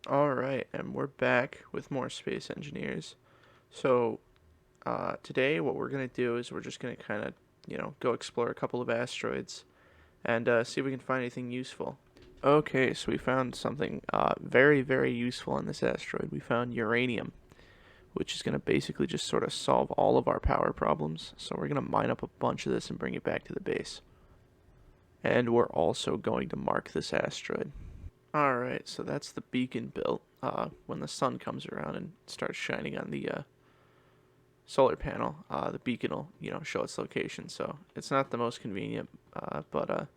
Alright, and we're back with more Space Engineers. So, today what we're going to do is we're just going to kind of, go explore a couple of asteroids and see if we can find anything useful. Okay, so we found something very, very useful on this asteroid. We found uranium, which is going to basically just sort of solve all of our power problems. So we're going to mine up a bunch of this and bring it back to the base. And we're also going to mark this asteroid. Alright, so that's the beacon built. When the sun comes around and starts shining on the solar panel, the beacon will, show its location. So it's not the most convenient, but I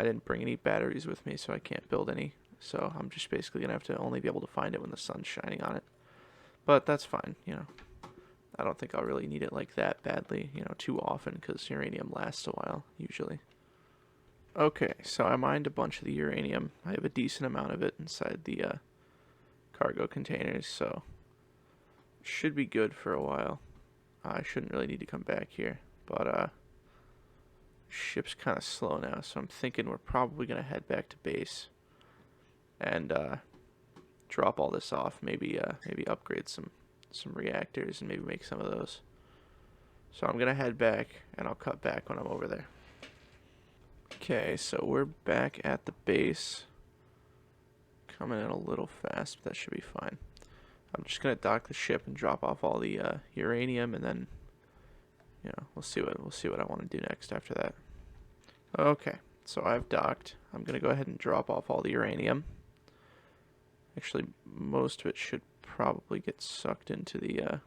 didn't bring any batteries with me, so I can't build any. So I'm just basically gonna have to only be able to find it when the sun's shining on it. But that's fine, I don't think I'll really need it like that badly, too often, because uranium lasts a while usually. Okay, so I mined a bunch of the uranium. I have a decent amount of it inside the cargo containers, so it should be good for a while. I shouldn't really need to come back here, but ship's kind of slow now, so I'm thinking we're probably gonna head back to base and drop all this off. Maybe upgrade some reactors and maybe make some of those. So I'm gonna head back and I'll cut back when I'm over there. Okay, so we're back at the base. Coming in a little fast, but that should be fine. I'm just gonna dock the ship and drop off all the uranium, and then we'll see what I want to do next after that. Okay, so I've docked. I'm gonna go ahead and drop off all the uranium. Actually, most of it should probably get sucked into the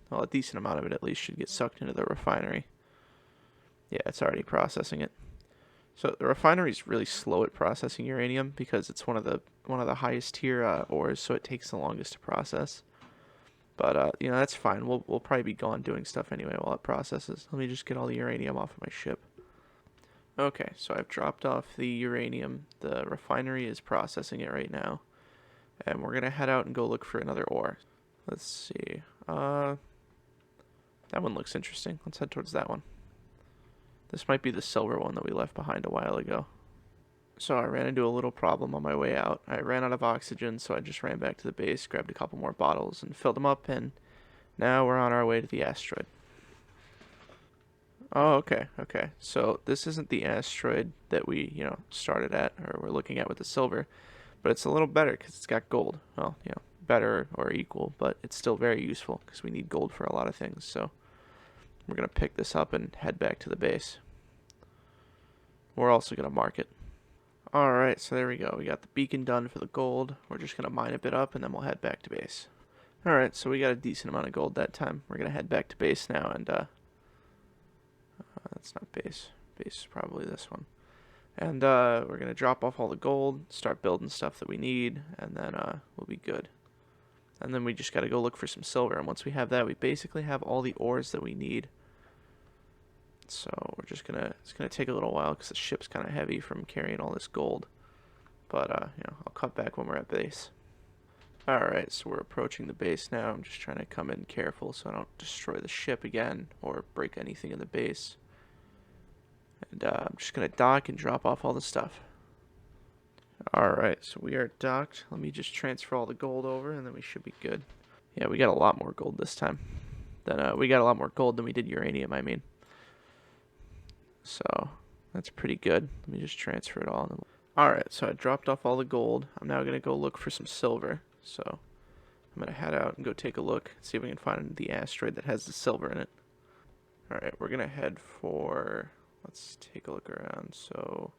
well, a decent amount of it at least should get sucked into the refinery. Yeah, it's already processing it. So the refinery is really slow at processing uranium because it's one of the highest tier ores, so it takes the longest to process. But that's fine. We'll probably be gone doing stuff anyway while it processes. Let me just get all the uranium off of my ship. Okay, so I've dropped off the uranium. The refinery is processing it right now, and we're gonna head out and go look for another ore. Let's see. That one looks interesting. Let's head towards that one. This might be the silver one that we left behind a while ago. So I ran into a little problem on my way out. I ran out of oxygen, so I just ran back to the base, grabbed a couple more bottles, and filled them up, and now we're on our way to the asteroid. Oh, okay, okay. So this isn't the asteroid that we, started at, or we're looking at with the silver, but it's a little better because it's got gold. Well, better or equal, but it's still very useful because we need gold for a lot of things, so we're going to pick this up and head back to the base. We're also going to mark it. Alright, so there we go. We got the beacon done for the gold. We're just going to mine a bit up and then we'll head back to base. Alright, so we got a decent amount of gold that time. We're going to head back to base now and, that's not base. Base is probably this one. And, we're going to drop off all the gold, start building stuff that we need, and then, we'll be good. And then we just got to go look for some silver, and once we have that, we basically have all the ores that we need. So we're just gonna, it's gonna take a little while because the ship's kind of heavy from carrying all this gold. But, I'll cut back when we're at base. Alright, so we're approaching the base now. I'm just trying to come in careful so I don't destroy the ship again or break anything in the base. And I'm just gonna dock and drop off all the stuff. Alright, so we are docked. Let me just transfer all the gold over and then we should be good. Yeah, we got a lot more gold this time. We got a lot more gold than we did uranium, I mean. So, that's pretty good. Let me just transfer it all. Alright, so I dropped off all the gold. I'm now going to go look for some silver. So, I'm going to head out and go take a look, see if we can find the asteroid that has the silver in it. Alright, we're going to head for... Let's take a look around. So,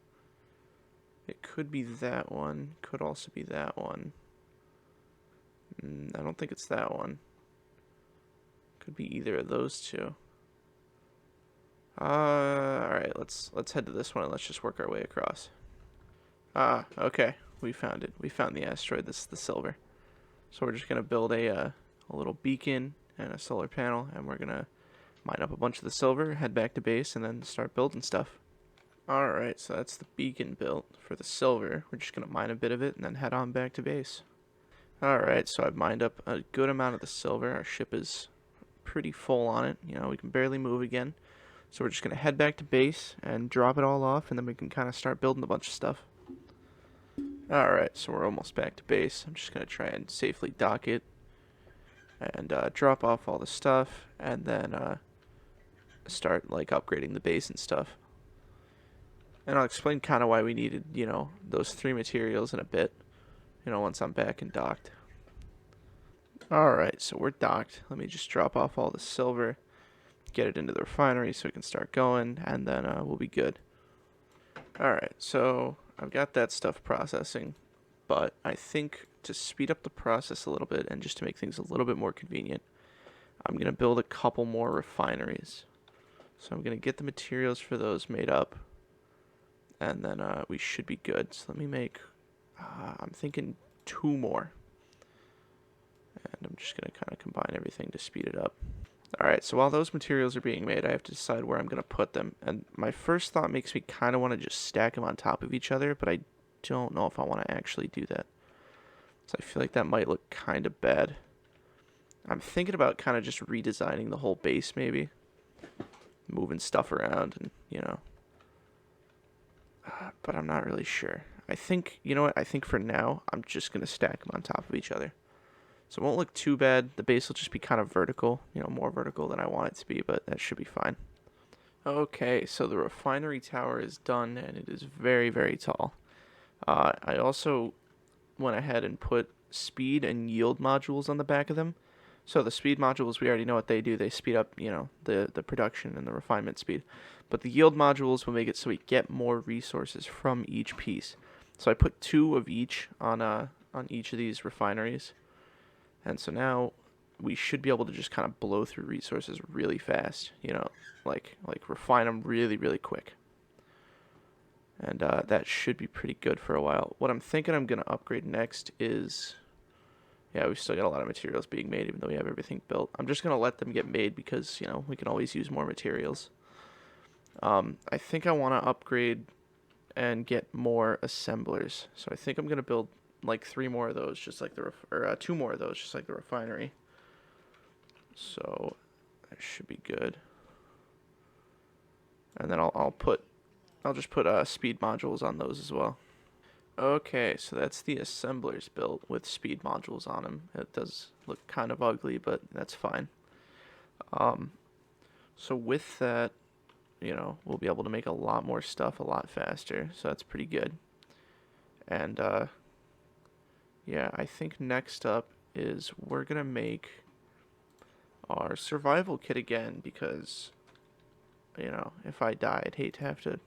it could be that one. Could also be that one. I don't think it's that one. Could be either of those two. Alright, let's head to this one and let's just work our way across. Okay. We found it. We found the asteroid. This is the silver. So we're just going to build a little beacon and a solar panel, and we're going to mine up a bunch of the silver, head back to base, and then start building stuff. Alright, so that's the beacon built for the silver. We're just going to mine a bit of it and then head on back to base. Alright, so I've mined up a good amount of the silver. Our ship is pretty full on it. We can barely move again. So we're just going to head back to base and drop it all off, and then we can kind of start building a bunch of stuff. Alright, so we're almost back to base. I'm just going to try and safely dock it and drop off all the stuff and then start like upgrading the base and stuff. And I'll explain kind of why we needed, those 3 materials in a bit, once I'm back and docked. Alright, so we're docked. Let me just drop off all the silver, get it into the refinery so we can start going, and then we'll be good. Alright, so I've got that stuff processing, but I think to speed up the process a little bit and just to make things a little bit more convenient, I'm going to build a couple more refineries. So I'm going to get the materials for those made up, and then we should be good. So let me make, I'm thinking 2 more. And I'm just going to kind of combine everything to speed it up. Alright, so while those materials are being made, I have to decide where I'm going to put them. And my first thought makes me kind of want to just stack them on top of each other, but I don't know if I want to actually do that. So I feel like that might look kind of bad. I'm thinking about kind of just redesigning the whole base, maybe. Moving stuff around and, but I'm not really sure. I think, you know what, I think for now, I'm just going to stack them on top of each other. So it won't look too bad. The base will just be kind of vertical, more vertical than I want it to be, but that should be fine. Okay, so the refinery tower is done, and it is very, very tall. I also went ahead and put speed and yield modules on the back of them. So the speed modules, we already know what they do. They speed up, the production and the refinement speed. But the yield modules will make it so we get more resources from each piece. So I put 2 of each on each of these refineries. And so now we should be able to just kind of blow through resources really fast, like refine them really, really quick. And that should be pretty good for a while. What I'm thinking I'm going to upgrade next is, yeah, we've still got a lot of materials being made even though we have everything built. I'm just going to let them get made because, we can always use more materials. I think I want to upgrade and get more assemblers. So I think I'm going to build like 3 more of those, just like 2 more of those, just like the refinery. So that should be good. And then I'll just put speed modules on those as well. Okay, so that's the assemblers built with speed modules on them. It does look kind of ugly, but that's fine. So with that, we'll be able to make a lot more stuff a lot faster. So that's pretty good. And yeah, I think next up is we're going to make our survival kit again because, if I die, I'd hate to have to,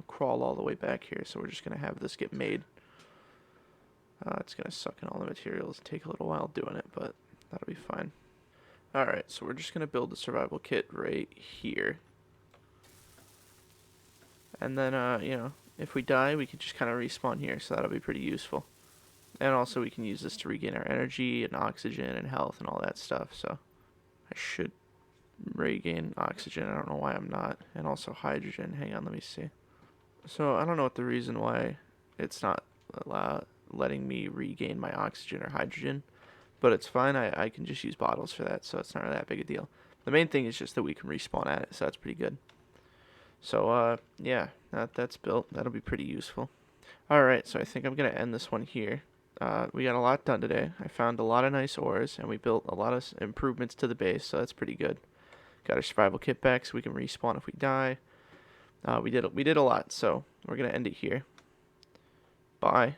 crawl all the way back here. So we're just going to have this get made. It's going to suck in all the materials and take a little while doing it, but that'll be fine. Alright, so we're just going to build the survival kit right here. And then, if we die, we can just kind of respawn here, so that'll be pretty useful. And also we can use this to regain our energy and oxygen and health and all that stuff, so I should regain oxygen. I don't know why I'm not. And also hydrogen. Hang on, let me see. So I don't know what the reason why it's not letting me regain my oxygen or hydrogen, but it's fine. I can just use bottles for that, so it's not that big a deal. The main thing is just that we can respawn at it, so that's pretty good. So, yeah, that's built. That'll be pretty useful. Alright, so I think I'm going to end this one here. We got a lot done today. I found a lot of nice ores, and we built a lot of improvements to the base, so that's pretty good. Got our survival kit back so we can respawn if we die. We did a lot, so we're going to end it here. Bye.